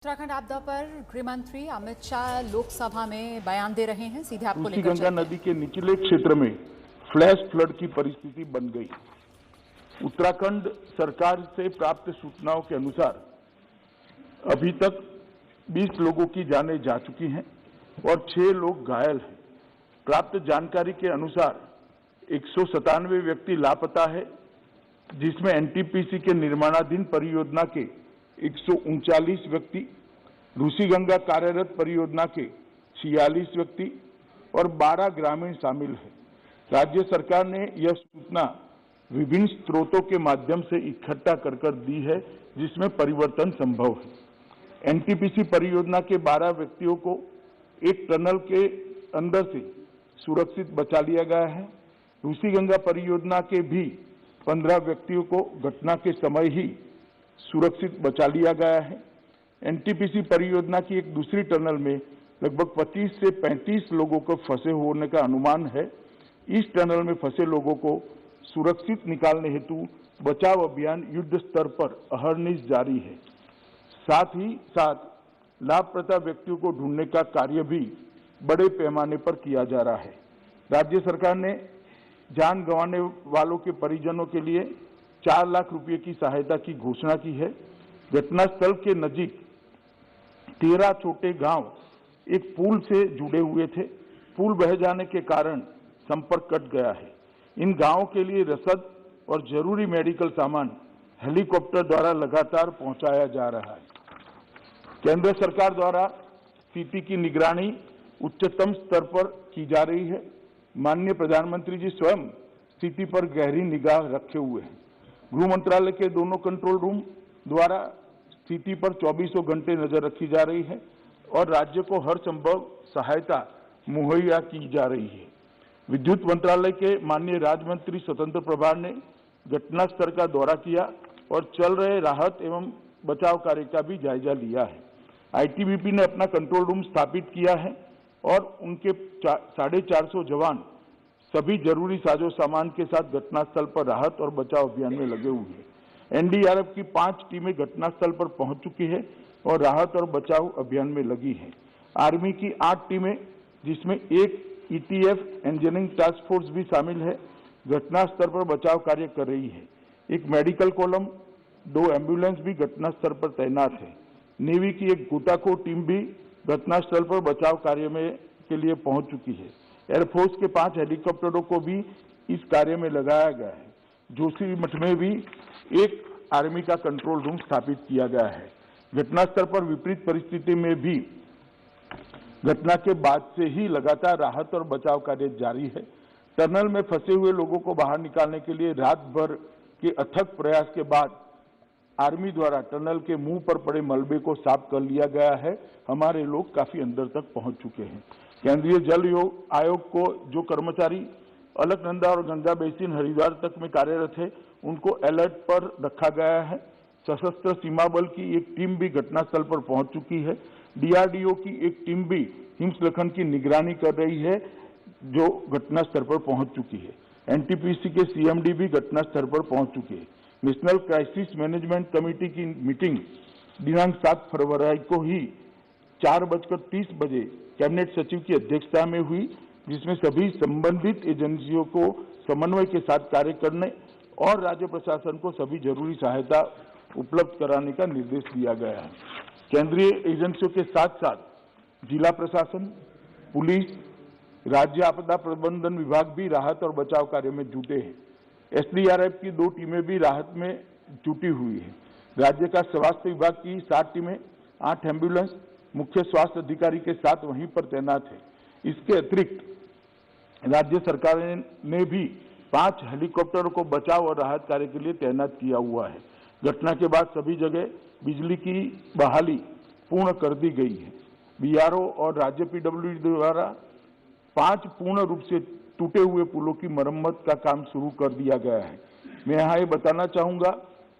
उत्तराखंड आपदा पर गृह मंत्री अमित शाह लोकसभा में बयान दे रहे हैं। सीधे आपको लेकर गंगा नदी के निचले क्षेत्र में फ्लैश फ्लड की परिस्थिति बन गई। उत्तराखंड सरकार से प्राप्त सूचनाओं के अनुसार अभी तक 20 लोगों की जानें जा चुकी हैं और 6 लोग घायल हैं। प्राप्त जानकारी के अनुसार 197 व्यक्ति लापता है, जिसमें एनटीपीसी के निर्माणाधीन परियोजना के 139 व्यक्ति, रूसी गंगा कार्यरत परियोजना के 46 व्यक्ति और 12 ग्रामीण शामिल हैं। राज्य सरकार ने यह सूचना विभिन्न स्रोतों के माध्यम से इकट्ठा कर दी है, जिसमें परिवर्तन संभव है। एनटीपीसी परियोजना के 12 व्यक्तियों को एक टनल के अंदर से सुरक्षित बचा लिया गया है। रूसी गंगा परियोजना के भी 15 व्यक्तियों को घटना के समय ही सुरक्षित बचा लिया गया है। एनटीपीसी परियोजना की एक दूसरी टनल में लगभग 25 से 35 लोगों को फंसे होने का अनुमान है। इस टनल में फंसे लोगों को सुरक्षित निकालने हेतु बचाव अभियान युद्ध स्तर पर अहर्निश जारी है। साथ ही साथ लापता व्यक्तियों को ढूंढने का कार्य भी बड़े पैमाने पर किया जा रहा है। राज्य सरकार ने जान गंवाने वालों के परिजनों के लिए 4 लाख रुपए की सहायता की घोषणा की है। घटनास्थल के नजीक 13 छोटे गांव एक पुल से जुड़े हुए थे। पुल बह जाने के कारण संपर्क कट गया है। इन गांवों के लिए रसद और जरूरी मेडिकल सामान हेलीकॉप्टर द्वारा लगातार पहुंचाया जा रहा है। केंद्र सरकार द्वारा स्थिति की निगरानी उच्चतम स्तर पर की जा रही है। माननीय प्रधानमंत्री जी स्वयं स्थिति पर गहरी निगाह रखे हुए हैं। गृह मंत्रालय के दोनों कंट्रोल रूम द्वारा स्थिति पर 24 घंटे नजर रखी जा रही है और राज्य को हर संभव सहायता मुहैया की जा रही है। विद्युत मंत्रालय के माननीय राज्य मंत्री स्वतंत्र प्रभार ने घटनास्थल का दौरा किया और चल रहे राहत एवं बचाव कार्य का भी जायजा लिया है। आईटीबीपी ने अपना कंट्रोल रूम स्थापित किया है और उनके 450 जवान सभी जरूरी साजो सामान के साथ घटनास्थल पर राहत और बचाव अभियान में लगे हुए हैं। एनडीआरएफ की 5 टीमें घटनास्थल पर पहुंच चुकी है और राहत और बचाव अभियान में लगी हैं। आर्मी की 8 टीमें, जिसमें एक ईटीएफ इंजीनियरिंग टास्क फोर्स भी शामिल है, घटनास्थल पर बचाव कार्य कर रही है। एक मेडिकल कॉलम, 2 एम्बुलेंस भी घटनास्थल पर तैनात है। नेवी की एक गोताखोर टीम भी घटनास्थल पर बचाव कार्य में के लिए पहुंच चुकी है। एयरफोर्स के 5 हेलीकॉप्टरों को भी इस कार्य में लगाया गया है। जोशीमठ में भी एक आर्मी का कंट्रोल रूम स्थापित किया गया है। घटनास्थल पर विपरीत परिस्थिति में भी घटना के बाद से ही लगातार राहत और बचाव कार्य जारी है। टनल में फंसे हुए लोगों को बाहर निकालने के लिए रात भर के अथक प्रयास के बाद आर्मी द्वारा टनल के मुंह पर पड़े मलबे को साफ कर लिया गया है। हमारे लोग काफी अंदर तक पहुंच चुके हैं। केंद्रीय जल आयोग को जो कर्मचारी अलकनंदा और गंगा बेसिन हरिद्वार तक में कार्यरत है, उनको अलर्ट पर रखा गया है। सशस्त्र सीमा बल की एक टीम भी घटनास्थल पर पहुंच चुकी है। डीआरडीओ की एक टीम भी हिमस्खलन की निगरानी कर रही है, जो घटनास्थल पर पहुंच चुकी है। एनटीपीसी के सीएमडी भी घटनास्थल पर पहुंच चुके हैं। नेशनल क्राइसिस मैनेजमेंट कमेटी की मीटिंग दिनांक 7 फरवरी को ही 4:30 बजे कैबिनेट सचिव की अध्यक्षता में हुई, जिसमें सभी संबंधित एजेंसियों को समन्वय के साथ कार्य करने और राज्य प्रशासन को सभी जरूरी सहायता उपलब्ध कराने का निर्देश दिया गया है। केंद्रीय एजेंसियों के साथ साथ जिला प्रशासन, पुलिस, राज्य आपदा प्रबंधन विभाग भी राहत और बचाव कार्य में जुटे हैं। एसडीआरएफ की 2 टीमें भी राहत में जुटी हुई है। राज्य का स्वास्थ्य विभाग की 7 टीमें, 8 एम्बुलेंस, मुख्य स्वास्थ्य अधिकारी के साथ वहीं पर तैनात है। इसके अतिरिक्त राज्य सरकार ने भी 5 हेलीकॉप्टरों को बचाव और राहत कार्य के लिए तैनात किया हुआ है। घटना के बाद सभी जगह बिजली की बहाली पूर्ण कर दी गई है। बीआरओ और राज्य पीडब्ल्यूडी द्वारा 5 पूर्ण रूप से टूटे हुए पुलों की मरम्मत का काम शुरू कर दिया गया है। मैं यहाँ ये बताना चाहूंगा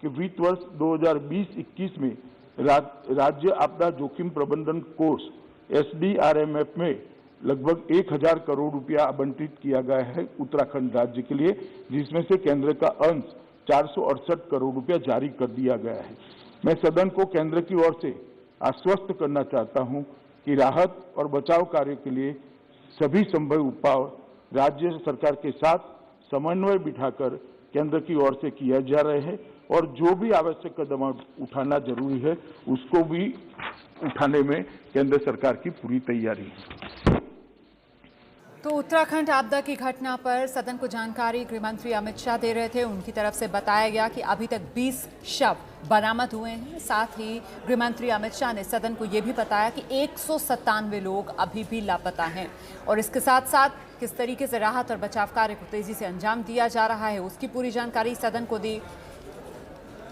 कि वित्त वर्ष 2020-21 में राज्य आपदा जोखिम प्रबंधन कोष एसडीआरएमएफ में लगभग 1000 करोड़ रुपया आवंटित किया गया है उत्तराखंड राज्य के लिए, जिसमें से केंद्र का अंश 468 करोड़ रुपया जारी कर दिया गया है। मैं सदन को केंद्र की ओर से आश्वस्त करना चाहता हूं कि राहत और बचाव कार्य के लिए सभी संभव उपाय राज्य सरकार के साथ समन्वय बिठाकर केंद्र की ओर से किया जा रहे हैं और जो भी आवश्यक कदम उठाना जरूरी है उसको भी उठाने में केंद्र सरकार की पूरी तैयारी है। तो उत्तराखंड आपदा की घटना पर सदन को जानकारी गृह मंत्री अमित शाह दे रहे थे। उनकी तरफ से बताया गया कि अभी तक 20 शव बरामद हुए हैं। साथ ही गृह मंत्री अमित शाह ने सदन को यह भी बताया कि 197 लोग अभी भी लापता हैं और इसके साथ साथ किस तरीके से राहत और बचाव कार्य को तेजी से अंजाम दिया जा रहा है उसकी पूरी जानकारी सदन को दी।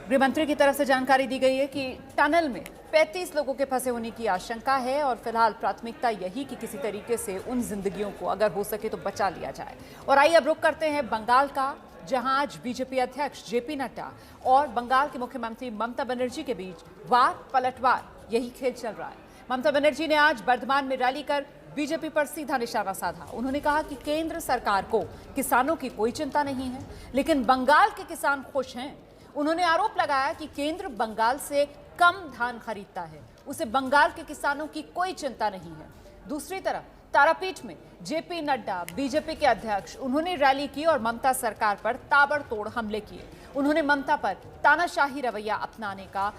गृह मंत्री की तरफ से जानकारी दी गई है कि टनल में 35 लोगों के फंसे होने की आशंका है और फिलहाल प्राथमिकता यही कि किसी तरीके से उन जिंदगियों को अगर हो सके तो बचा लिया जाए। और आइए अब रुख करते हैं बंगाल का, जहां आज बीजेपी अध्यक्ष जेपी नड्डा और बंगाल के मुख्यमंत्री ममता बनर्जी के बीच वार पलटवार यही खेल चल रहा है। ममता बनर्जी ने आज बर्धमान में रैली कर बीजेपी पर सीधा निशाना साधा। उन्होंने कहा कि केंद्र सरकार को किसानों की कोई चिंता नहीं है, लेकिन बंगाल के किसान खुश हैं। उन्होंने आरोप लगाया कि केंद्र बंगाल से कम धान खरीदता है, उसे बंगाल के किसानों की कोई चिंता नहीं है। दूसरी तरफ तारापीठ में जेपी नड्डा बीजेपी के अध्यक्ष, उन्होंने रैली की और ममता सरकार पर ताबड़तोड़ हमले किए। उन्होंने ममता पर तानाशाही रवैया अपनाने का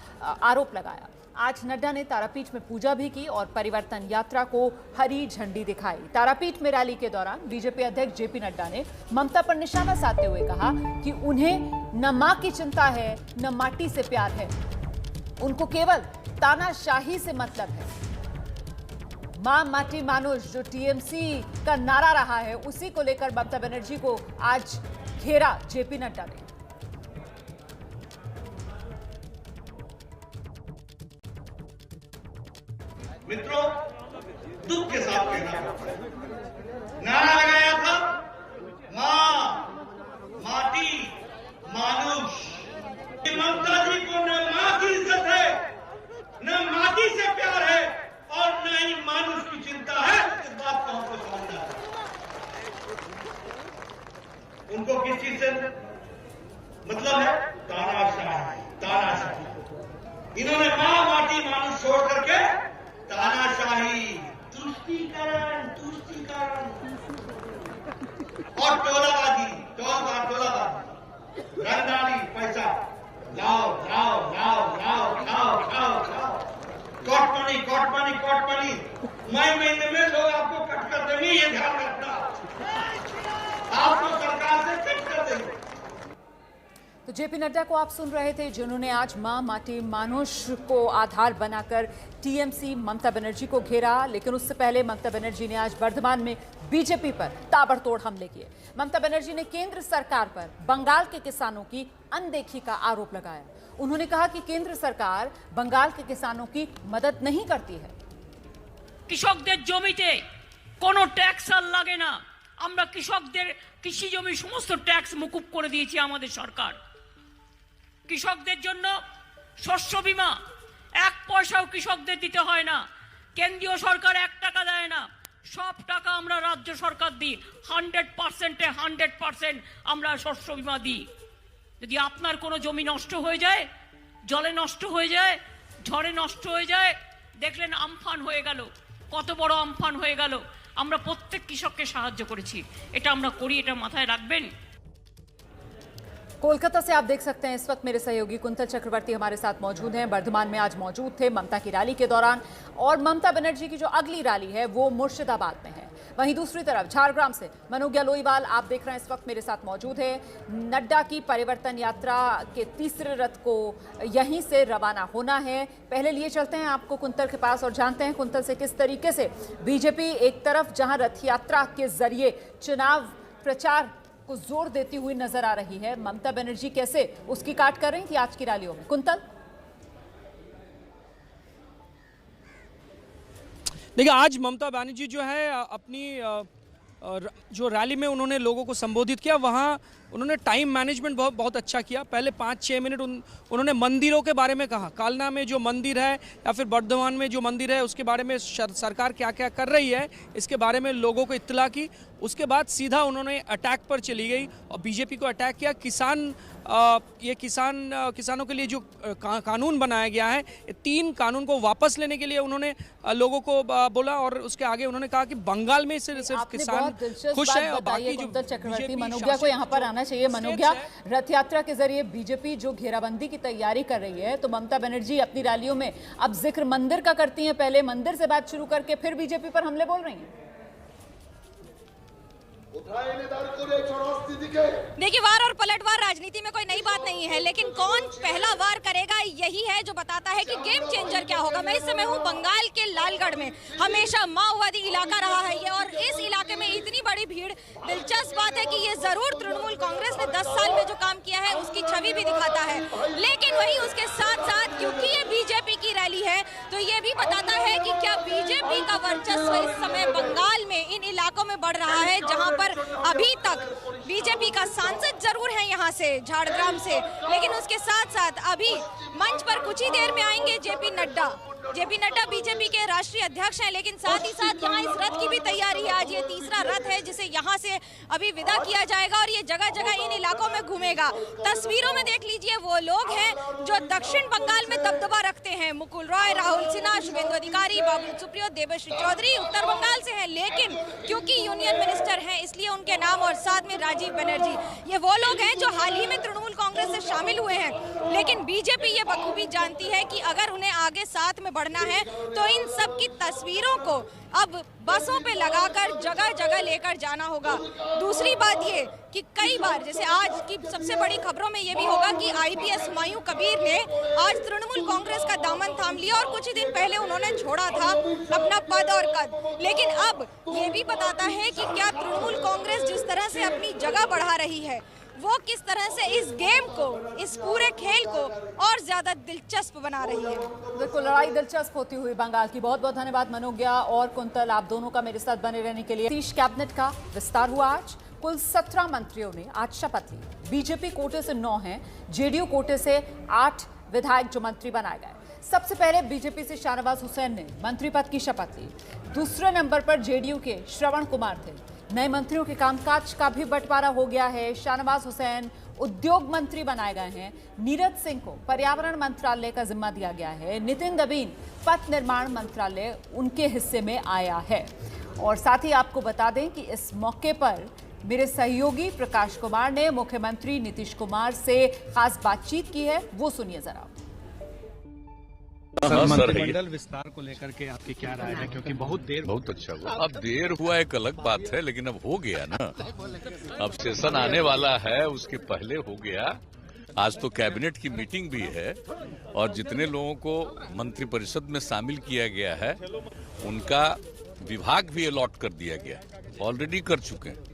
आरोप लगाया। आज नड्डा ने तारापीठ में पूजा भी की और परिवर्तन यात्रा को हरी झंडी दिखाई। तारापीठ में रैली के दौरान बीजेपी अध्यक्ष जेपी नड्डा ने ममता पर निशाना साधते हुए कहा कि उन्हें न मां की चिंता है न माटी से प्यार है, उनको केवल तानाशाही से मतलब है। मां माटी मानुष जो टीएमसी का नारा रहा है उसी को लेकर ममता बनर्जी को आज घेरा जेपी नड्डा ने। मित्रों, दुख के साथ कहना नारा लगाया था, मां माटी मानुष। ममता जी को न मां की इज्जत है, न माटी से प्यार है और न ही मानुष की चिंता है। इस बात को हमको समझना है। उनको किस चीज से मतलब है? तानाशाही, तानाशाही। इन्होंने मां माटी मानुष छोड़ करके तानाशाही, तुष्टीकरण, तुष्टीकरण और टोलाबाजी, टोलाबाजी, रंगदारी, पैसा लाओ लाओ लाओ लाओ खाओ खाओ खाओ, कॉट मनी कॉट मनी कॉट मनी। मई महीने में लोग आपको कट कर देंगे, ये ध्यान रखना। आपको सरकार से कट कर देंगे। तो जेपी नड्डा को आप सुन रहे थे, जिन्होंने आज मां माटी मानुष को आधार बनाकर टीएमसी ममता बनर्जी को घेरा। लेकिन उससे पहले ममता बनर्जी ने आज बर्धमान में बीजेपी पर ताबड़तोड़ हमले किए। ममता बनर्जी ने केंद्र सरकार पर बंगाल के किसानों की अनदेखी का आरोप लगाया। उन्होंने कहा कि केंद्र सरकार बंगाल के किसानों की मदद नहीं करती है। কৃষকদের জমিতে কোনো ট্যাক্স আর লাগে না। আমরা কৃষকদের কৃষি জমি সমস্ত ট্যাক্স মুকুব করে দিয়েছি আমাদের সরকার। কৃষকদের জন্য শস্য বীমা 1 পয়সাও কৃষকদের দিতে হয় না। কেন্দ্রীয় সরকার 1 টাকা দেয় না, সব টাকা আমরা রাজ্য সরকার দিই। 100%-এ 100% আমরা শস্য বীমা দিই। যদি আপনার কোনো জমি নষ্ট হয়ে যায়, জলে নষ্ট হয়ে যায়, ঝড়ে নষ্ট হয়ে যায়, দেখলেন আমফান হয়ে গেল, কত বড় আমফান হয়ে গেল, আমরা প্রত্যেক কৃষককে সাহায্য করেছি। এটা আমরা করি, এটা মাথায় রাখবেন। कोलकाता से आप देख सकते हैं इस वक्त मेरे सहयोगी कुंतल चक्रवर्ती हमारे साथ मौजूद हैं। बर्धमान में आज मौजूद थे ममता की रैली के दौरान, और ममता बनर्जी की जो अगली रैली है वो मुर्शिदाबाद में है। वहीं दूसरी तरफ झारग्राम से मनोज्ञा लोईवाल आप देख रहे हैं इस वक्त मेरे साथ मौजूद है। नड्डा की परिवर्तन यात्रा के तीसरे रथ को यहीं से रवाना होना है। पहले लिए चलते हैं आपको कुंतल के पास और जानते हैं कुंतल से किस तरीके से बीजेपी एक तरफ जहां रथ यात्रा के जरिए चुनाव प्रचार को जोर देती हुई नजर आ रही है, ममता बनर्जी कैसे उसकी काट कर रही थी आज की रैलियों में। कुंतल, देखिए आज ममता बनर्जी जो है अपनी जो रैली में उन्होंने लोगों को संबोधित किया, वहाँ उन्होंने टाइम मैनेजमेंट बहुत अच्छा किया। पहले 5-6 मिनट उन्होंने मंदिरों के बारे में कहा। कालना में जो मंदिर है या फिर बर्धमान में जो मंदिर है उसके बारे में सरकार क्या क्या कर रही है इसके बारे में लोगों को इत्तला की। उसके बाद सीधा उन्होंने अटैक पर चली गई और बीजेपी को अटैक किया। किसान ये किसानों के लिए जो कानून बनाया गया है, 3 कानून को वापस लेने के लिए उन्होंने लोगों को बोला और उसके आगे उन्होंने कहा कि बंगाल में सिर्फ किसान खुश है और बाकी जो चक्रवर्ती मनोज्ञा को यहाँ पर आना चाहिए। मनोज्ञा, रथ यात्रा के जरिए बीजेपी जो घेराबंदी की तैयारी कर रही है, तो ममता बनर्जी अपनी रैलियों में अब जिक्र मंदिर का करती हैं, पहले मंदिर से बात शुरू करके फिर बीजेपी पर हमले बोल रही हैं। देखिए, वार और पलटवार राजनीति में कोई नई बात नहीं है, लेकिन कौन पहला वार करेगा यही है जो बताता है कि गेम चेंजर क्या होगा। मैं इस समय हूँ बंगाल के लालगढ़ में, हमेशा माओवादी इलाका रहा है ये, और इस इलाके में इतनी बड़ी भीड़, दिलचस्प बात है कि ये जरूर तृणमूल कांग्रेस ने 10 साल में जो काम किया है उसकी छवि भी दिखाता है, लेकिन वही उसके साथ साथ क्योंकि ये बीजेपी की रैली है तो ये भी बताता है कि क्या बीजेपी का वर्चस्व इस समय बंगाल में इन इलाकों में बढ़ रहा है, जहाँ पर अभी तक बीजेपी का सांसद जरूर है यहाँ से झाड़ग्राम से, लेकिन उसके साथ साथ अभी मंच पर कुछ ही देर में आएंगे JP Nadda. JP Nadda BJP के राष्ट्रीय अध्यक्ष हैं, लेकिन साथ ही साथ यहाँ इस रथ की भी तैयारी है। आज ये तीसरा रथ है जिसे यहाँ से अभी विदा किया जाएगा और ये जगह जगह इन इलाकों में घूमेगा। तस्वीरों में देख लीजिए, वो लोग हैं जो दक्षिण बंगाल में दबदबा रखते हैं। मुकुल रॉय, राहुल सिन्हा, शुभेंदु अधिकारी, बाबुल सुप्रियो, देबश्री चौधरी उत्तर बंगाल से हैं, लेकिन क्योंकि यूनियन मिनिस्टर हैं इसलिए उनके नाम, और साथ में राजीव बनर्जी, ये वो लोग हैं जो हाल ही में तृणमूल कांग्रेस से शामिल हुए हैं। लेकिन बीजेपी ये बखूबी जानती है कि अगर उन्हें आगे साथ में बढ़ना है तो इन सब की तस्वीरों को अब बसों पे लगाकर जगह जगह लेकर जाना होगा। दूसरी बात ये कि कई बार, जैसे आज की सबसे बड़ी खबरों में ये भी होगा कि आईपीएस हुमायूं कबीर ने आज तृणमूल कांग्रेस का दामन थाम लिया और कुछ ही दिन पहले उन्होंने छोड़ा था अपना पद और कद, लेकिन अब ये भी बताता है कि क्या तृणमूल कांग्रेस जिस तरह से अपनी जगह बढ़ा रही है वो किस तरह से इस गेम को, इस पूरे खेल को और ज्यादा दिलचस्प बना रही है। बिल्कुल, लड़ाई दिलचस्प होती हुई बंगाल की। बहुत बहुत धन्यवाद मनोज्ञा और कुंतल, आप दोनों का मेरे साथ बने रहने के लिए। नीतीश कैबिनेट का विस्तार हुआ आज, कुल 17 मंत्रियों ने आज शपथ ली। बीजेपी कोटे से 9 हैं, जेडीयू कोटे से 8 विधायक जो मंत्री बनाए गए। सबसे पहले बीजेपी से शाहनवाज हुसैन ने मंत्री पद की शपथ ली। दूसरे नंबर पर जेडीयू के श्रवण कुमार थे। नए मंत्रियों के कामकाज का भी बंटवारा हो गया है। शाहनवाज हुसैन उद्योग मंत्री बनाए गए हैं। नीरज सिंह को पर्यावरण मंत्रालय का जिम्मा दिया गया है। नितिन दबीन पथ निर्माण मंत्रालय उनके हिस्से में आया है। और साथ ही आपको बता दें कि इस मौके पर मेरे सहयोगी प्रकाश कुमार ने मुख्यमंत्री नीतीश कुमार से खास बातचीत की है, वो सुनिए जरा। मंत्रिमंडल विस्तार को लेकर के आपकी क्या राय है, क्योंकि बहुत अच्छा हुआ। अब देर हुआ एक अलग बात है, लेकिन अब हो गया ना। अब सेशन आने वाला है, उसके पहले हो गया। आज तो कैबिनेट की मीटिंग भी है और जितने लोगों को मंत्रिपरिषद में शामिल किया गया है उनका विभाग भी अलॉट कर दिया गया, ऑलरेडी कर चुके हैं।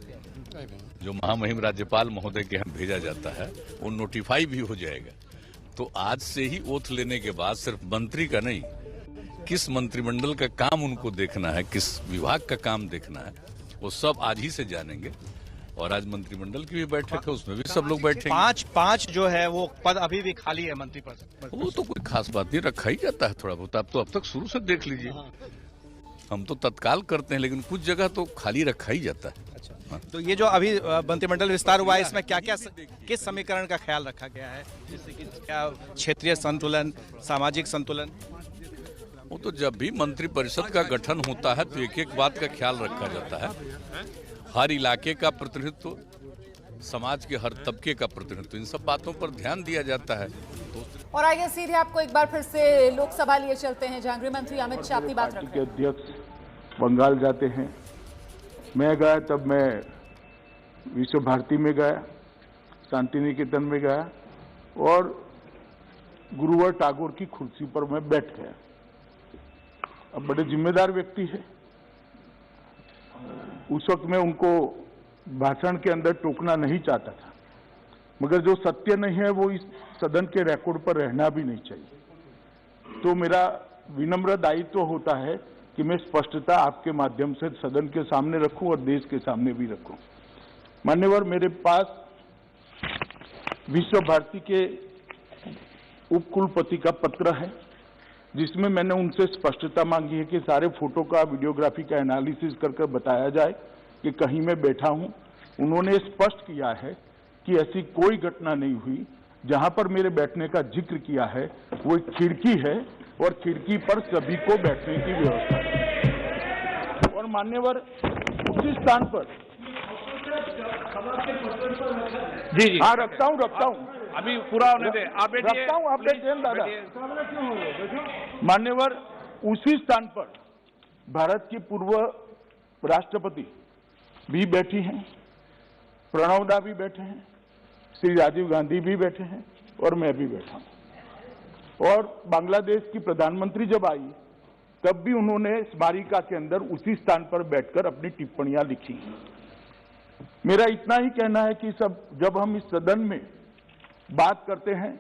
जो महामहिम राज्यपाल महोदय के यहाँ भेजा जाता है वो नोटिफाई भी हो जाएगा। तो आज से ही ओथ लेने के बाद सिर्फ मंत्री का नहीं, किस मंत्रिमंडल का काम उनको देखना है, किस विभाग का काम देखना है, वो सब आज ही से जानेंगे। और आज मंत्रिमंडल की भी बैठक है, उसमें भी सब लोग बैठेंगे। पांच जो है वो पद अभी भी खाली है मंत्री पद। वो तो कोई खास बात नहीं, रखा ही जाता है थोड़ा बहुत। आप तो अब तक शुरू से देख लीजिए, हम तो तत्काल करते हैं, लेकिन कुछ जगह तो खाली रखा ही जाता है। अच्छा, तो ये जो अभी मंत्रिमंडल विस्तार हुआ है, इसमें क्या क्या किस समीकरण का ख्याल रखा गया है, जैसे कि क्या क्षेत्रीय संतुलन, सामाजिक संतुलन? वो तो जब भी मंत्रिपरिषद का गठन होता है तो एक एक बात का ख्याल रखा जाता है। हर इलाके का प्रतिनिधित्व, समाज के हर तबके का प्रतिनिधित्व, इन सब बातों पर ध्यान दिया जाता है। और आइए सीधे आपको एक बार फिर से लोकसभा लिए चलते हैं, जहां गृह मंत्री अमित शाह अपनी बात रखें। अध्यक्ष बंगाल जाते हैं। मैं गया, तब मैं विश्व भारती में गया, शांति निकेतन में गया और गुरुवर टागोर की कुर्सी पर मैं बैठ गया। अब बड़े जिम्मेदार व्यक्ति है, उस वक्त मैं उनको भाषण के अंदर टोकना नहीं चाहता था, मगर जो सत्य नहीं है वो इस सदन के रिकॉर्ड पर रहना भी नहीं चाहिए। तो मेरा विनम्र दायित्व होता है कि मैं स्पष्टता आपके माध्यम से सदन के सामने रखूं और देश के सामने भी रखूं। मान्यवर, मेरे पास विश्व भारती के उपकुलपति का पत्र है, जिसमें मैंने उनसे स्पष्टता मांगी है कि सारे फोटो का, वीडियोग्राफी का एनालिसिस करके बताया जाए कि कहीं मैं बैठा हूं। उन्होंने स्पष्ट किया है कि ऐसी कोई घटना नहीं हुई। जहां पर मेरे बैठने का जिक्र किया है वो एक खिड़की है और खिड़की पर सभी को बैठने की व्यवस्था है। और मान्यवर उसी स्थान पर जी हाँ रखता हूँ अभी पूरा होने दे, आप बैठिए। रखता हूँ, आप बैठिए दादा। मान्यवर उसी स्थान पर भारत की पूर्व राष्ट्रपति भी बैठी हैं, प्रणव दा भी बैठे हैं, श्री राजीव गांधी भी बैठे हैं और मैं भी बैठा हूं। और बांग्लादेश की प्रधानमंत्री जब आई तब भी उन्होंने स्मारिका के अंदर उसी स्थान पर बैठकर अपनी टिप्पणियां लिखी। मेरा इतना ही कहना है कि जब हम इस सदन में बात करते हैं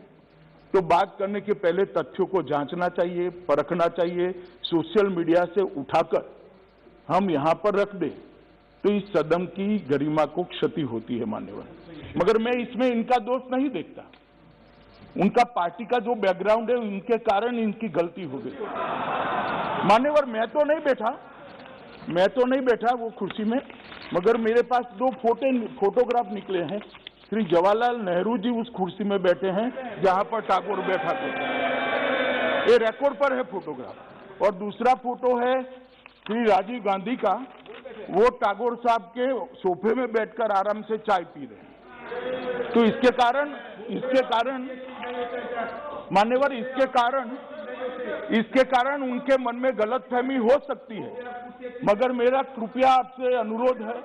तो बात करने के पहले तथ्यों को जांचना चाहिए, परखना चाहिए। सोशल मीडिया से उठाकर हम यहां पर रख दें तो इस सदन की गरिमा को क्षति होती है मान्यवर। मगर मैं इसमें इनका दोष नहीं देखता, उनका पार्टी का जो बैकग्राउंड है उनके कारण इनकी गलती हो गई। मान्यवर मैं तो नहीं बैठा वो कुर्सी में, मगर मेरे पास दो फोटोग्राफ निकले हैं। श्री जवाहरलाल नेहरू जी उस कुर्सी में बैठे हैं जहां पर टैगोर बैठा था, ये रिकॉर्ड पर है फोटोग्राफ। और दूसरा फोटो है श्री राजीव गांधी का, वो टैगोर साहब के सोफे में बैठकर आराम से चाय पी रहे हैं। तो इसके कारण मान्यवर इसके कारण उनके मन में गलतफहमी हो सकती है। मगर मेरा कृपया आपसे अनुरोध है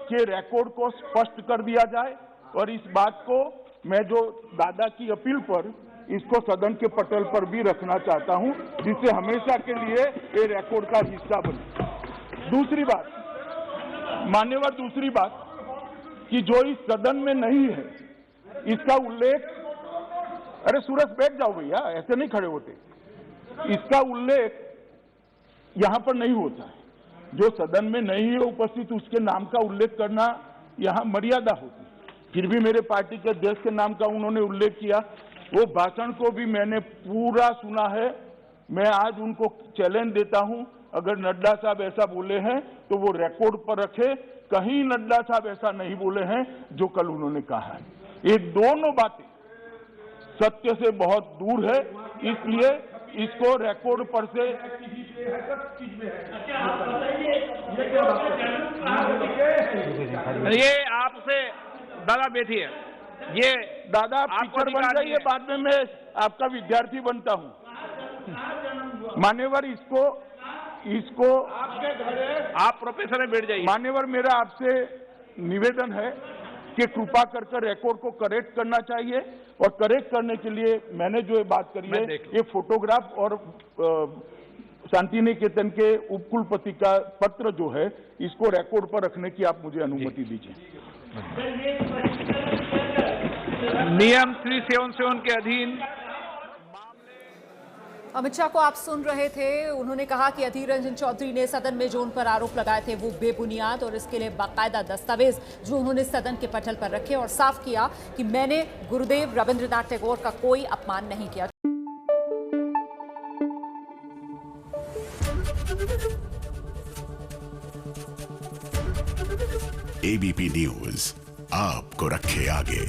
कि रिकॉर्ड को स्पष्ट कर दिया जाए और इस बात को मैं जो दादा की अपील पर इसको सदन के पटल पर भी रखना चाहता हूं, जिससे हमेशा के लिए ये रिकॉर्ड का हिस्सा बने। दूसरी बात कि जो इस सदन में नहीं है इसका उल्लेख, अरे सूरज बैठ जाओ भैया, ऐसे नहीं खड़े होते। इसका उल्लेख यहां पर नहीं होता है। जो सदन में नहीं है उपस्थित उसके नाम का उल्लेख करना यहां मर्यादा होती है। फिर भी मेरे पार्टी के अध्यक्ष के नाम का उन्होंने उल्लेख किया। वो भाषण को भी मैंने पूरा सुना है। मैं आज उनको चैलेंज देता हूं, अगर नड्डा साहब ऐसा बोले हैं तो वो रिकॉर्ड पर रखे। कहीं नड्डा साहब ऐसा नहीं बोले हैं जो कल उन्होंने कहा है। ये दोनों बातें सत्य से बहुत दूर है, इसलिए इसको रिकॉर्ड पर से ये आपसे दादा बैठिए। ये दादा आप टीचर बन जाइए, बाद में मैं आपका विद्यार्थी बनता हूं। मान्यवर इसको आप प्रोफेसर में बैठ जाइए। मान्यवर मेरा आपसे निवेदन है कि कृपा कर रिकॉर्ड को करेक्ट करना चाहिए और करेक्ट करने के लिए मैंने जो ये बात करी है, ये फोटोग्राफ और शांति निकेतन के उपकुलपति का पत्र जो है इसको रिकॉर्ड पर रखने की आप मुझे अनुमति दीजिए। नियम 377 के अधीन अमित शाह को आप सुन रहे थे। उन्होंने कहा कि अधीर रंजन चौधरी ने सदन में जो उन पर आरोप लगाए थे वो बेबुनियाद, और इसके लिए बाकायदा दस्तावेज जो उन्होंने सदन के पटल पर रखे और साफ किया कि मैंने गुरुदेव रविंद्रनाथ टैगोर का कोई अपमान नहीं किया। एबीपी न्यूज आपको रखे आगे।